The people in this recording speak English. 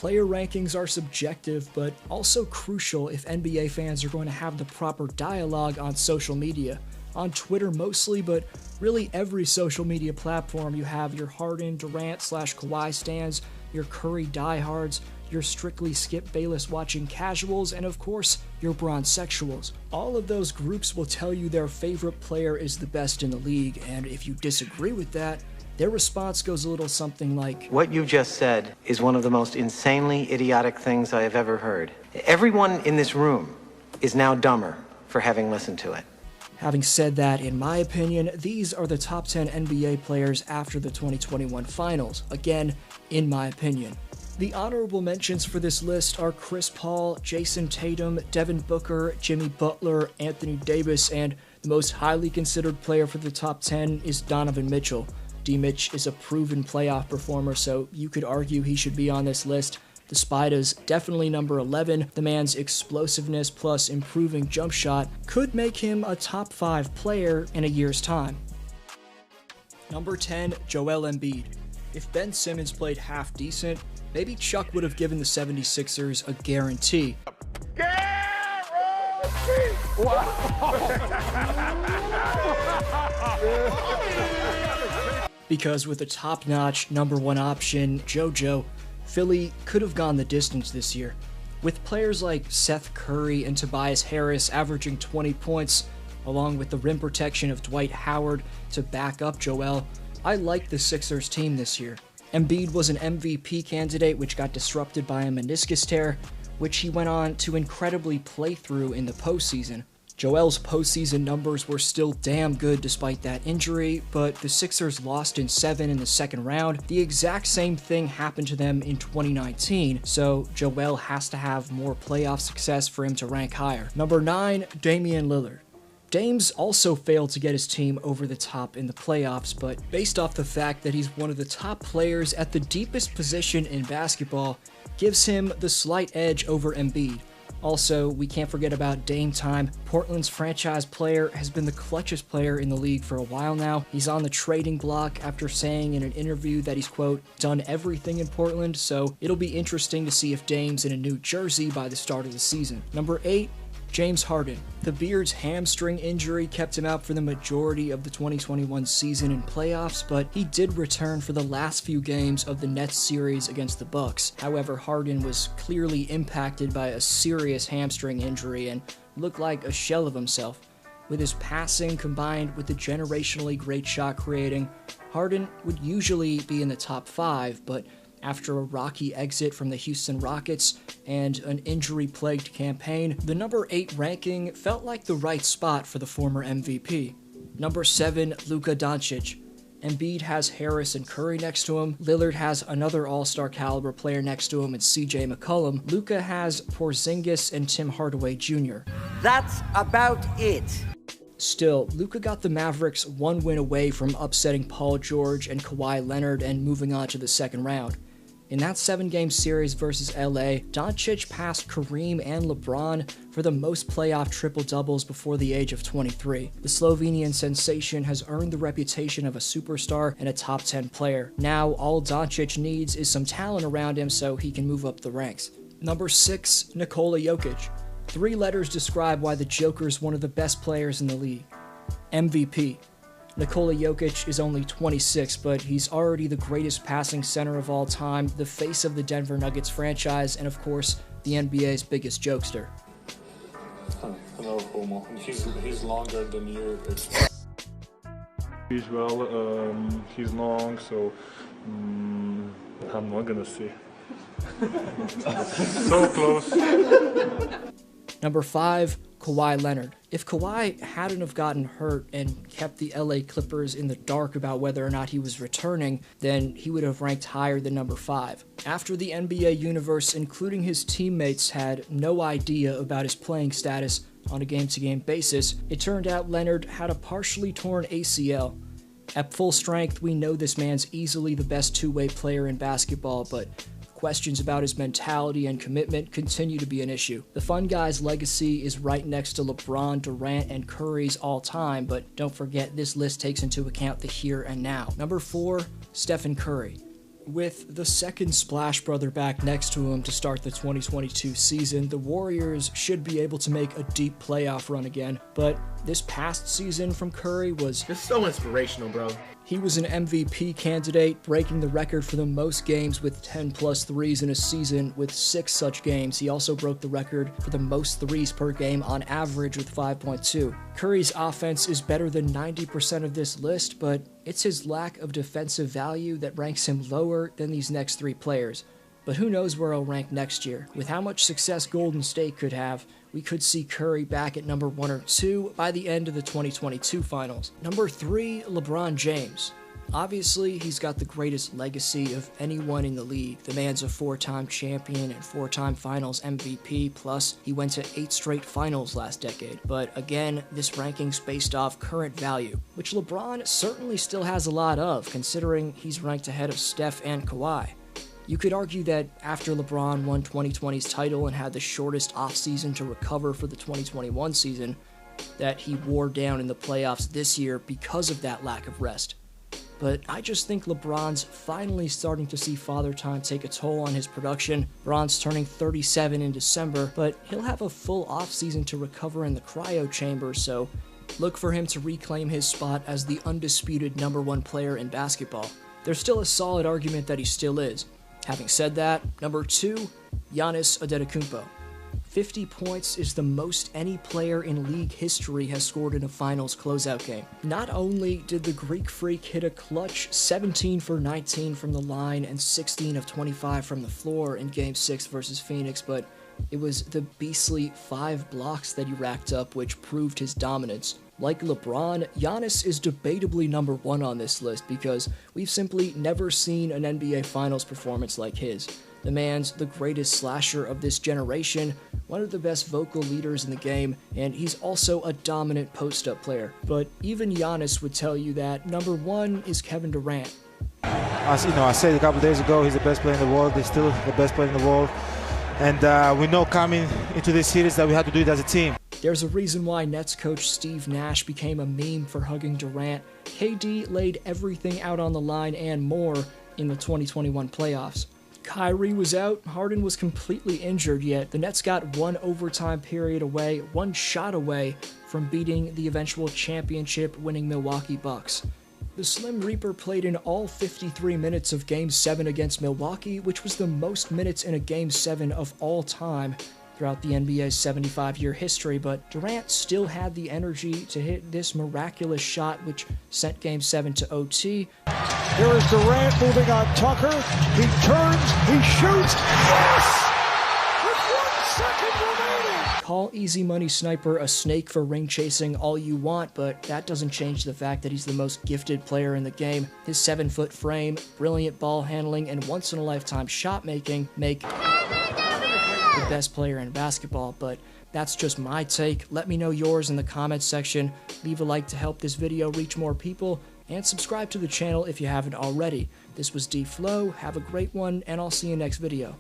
player rankings are subjective, but also crucial if NBA fans are going to have the proper dialogue on social media. On Twitter mostly, but really every social media platform, you have your Harden, Durant / Kawhi stans, your Curry diehards, your strictly Skip Bayless watching casuals, and of course, your bronzexuals. All of those groups will tell you their favorite player is the best in the league, and if you disagree with that, their response goes a little something like, "What you just said is one of the most insanely idiotic things I have ever heard. Everyone in this room is now dumber for having listened to it." Having said that, in my opinion, these are the top 10 NBA players after the 2021 finals. Again, in my opinion. The honorable mentions for this list are Chris Paul, Jason Tatum, Devin Booker, Jimmy Butler, Anthony Davis, and the most highly considered player for the top 10 is Donovan Mitchell. D-Mitch is a proven playoff performer, so you could argue he should be on this list. The Spider's definitely number 11. The man's explosiveness plus improving jump shot could make him a top 5 player in a year's time. Number 10, Joel Embiid. If Ben Simmons played half decent, maybe Chuck would have given the 76ers a guarantee. Because with a top-notch number 1 option, JoJo, Philly could have gone the distance this year. With players like Seth Curry and Tobias Harris averaging 20 points, along with the rim protection of Dwight Howard to back up Joel, I like the Sixers team this year. Embiid was an MVP candidate which got disrupted by a meniscus tear, which he went on to incredibly play through in the postseason. Joel's postseason numbers were still damn good despite that injury, but the Sixers lost in 7 in the second round. The exact same thing happened to them in 2019, so Joel has to have more playoff success for him to rank higher. Number 9, Damian Lillard. Dame's also failed to get his team over the top in the playoffs, but based off the fact that he's one of the top players at the deepest position in basketball, gives him the slight edge over Embiid. Also, we can't forget about Dame time. Portland's franchise player has been the clutchest player in the league for a while now. He's on the trading block after saying in an interview that he's, quote, done everything in Portland, so it'll be interesting to see if Dame's in a new jersey by the start of the season. Number 8, James Harden. The Beard's hamstring injury kept him out for the majority of the 2021 season and playoffs, but he did return for the last few games of the Nets series against the Bucks. However, Harden was clearly impacted by a serious hamstring injury and looked like a shell of himself. With his passing combined with the generationally great shot creating, Harden would usually be in the top 5, but after a rocky exit from the Houston Rockets and an injury-plagued campaign, the number 8 ranking felt like the right spot for the former MVP. Number 7, Luka Doncic. Embiid has Harris and Curry next to him. Lillard has another all-star caliber player next to him in CJ McCollum. Luka has Porzingis and Tim Hardaway Jr. That's about it. Still, Luka got the Mavericks 1 win away from upsetting Paul George and Kawhi Leonard and moving on to the second round. In that 7-game series versus LA, Doncic passed Kareem and LeBron for the most playoff triple-doubles before the age of 23. The Slovenian sensation has earned the reputation of a superstar and a top 10 player. Now, all Doncic needs is some talent around him so he can move up the ranks. Number 6, Nikola Jokic. 3 letters describe why the Joker's one of the best players in the league. MVP. Nikola Jokic is only 26, but he's already the greatest passing center of all time, the face of the Denver Nuggets franchise, and of course, the NBA's biggest jokester. Hello, Homo. He's longer than you. He's long, so I'm not gonna see. So close. Number 5, Kawhi Leonard. If Kawhi hadn't have gotten hurt and kept the LA Clippers in the dark about whether or not he was returning, then he would have ranked higher than number 5. After the NBA universe, including his teammates, had no idea about his playing status on a game-to-game basis, it turned out Leonard had a partially torn ACL. At full strength, we know this man's easily the best two-way player in basketball, but questions about his mentality and commitment continue to be an issue. The fun guy's legacy is right next to LeBron, Durant, and Curry's all time, but don't forget this list takes into account the here and now. Number 4, Stephen Curry. With the second Splash Brother back next to him to start the 2022 season, the Warriors should be able to make a deep playoff run again, but this past season from Curry was just so inspirational, bro. He was an MVP candidate, breaking the record for the most games with 10+ threes in a season with 6 such games. He also broke the record for the most threes per game on average with 5.2. Curry's offense is better than 90% of this list, but it's his lack of defensive value that ranks him lower than these next 3 players. But who knows where he'll rank next year. With how much success Golden State could have, we could see Curry back at number 1 or 2 by the end of the 2022 finals. Number 3, LeBron James. Obviously, he's got the greatest legacy of anyone in the league. The man's a 4-time champion and 4-time finals MVP, plus he went to 8 straight finals last decade. But again, this ranking's based off current value, which LeBron certainly still has a lot of, considering he's ranked ahead of Steph and Kawhi. You could argue that after LeBron won 2020's title and had the shortest offseason to recover for the 2021 season, that he wore down in the playoffs this year because of that lack of rest. But I just think LeBron's finally starting to see Father Time take a toll on his production. LeBron's turning 37 in December, but he'll have a full offseason to recover in the cryo chamber, so look for him to reclaim his spot as the undisputed number 1 player in basketball. There's still a solid argument that he still is. Having said that, number 2, Giannis Antetokounmpo. 50 points is the most any player in league history has scored in a finals closeout game. Not only did the Greek Freak hit a clutch 17 for 19 from the line and 16 of 25 from the floor in Game 6 versus Phoenix, but it was the beastly 5 blocks that he racked up which proved his dominance. Like LeBron, Giannis is debatably number 1 on this list because we've simply never seen an NBA Finals performance like his. The man's the greatest slasher of this generation, one of the best vocal leaders in the game, and he's also a dominant post-up player. But even Giannis would tell you that number 1 is Kevin Durant. I said a couple days ago he's the best player in the world. He's still the best player in the world. And we know coming into this series that we had to do it as a team. There's a reason why Nets coach Steve Nash became a meme for hugging Durant. KD laid everything out on the line and more in the 2021 playoffs. Kyrie was out, Harden was completely injured, yet the Nets got 1 overtime period away, 1 shot away from beating the eventual championship-winning Milwaukee Bucks. The Slim Reaper played in all 53 minutes of Game 7 against Milwaukee, which was the most minutes in a Game 7 of all time throughout the NBA's 75-year history, but Durant still had the energy to hit this miraculous shot which sent Game 7 to OT. Here is Durant moving on Tucker. He turns, he shoots. Yes! With 1 second remaining. Call Easy Money Sniper a snake for ring chasing all you want, but that doesn't change the fact that he's the most gifted player in the game. His 7-foot frame, brilliant ball handling, and once-in-a-lifetime shot making make the best player in basketball, but that's just my take. Let me know yours in the comments section. Leave a like to help this video reach more people, and subscribe to the channel if you haven't already. This was D-Flow, have a great one, and I'll see you next video.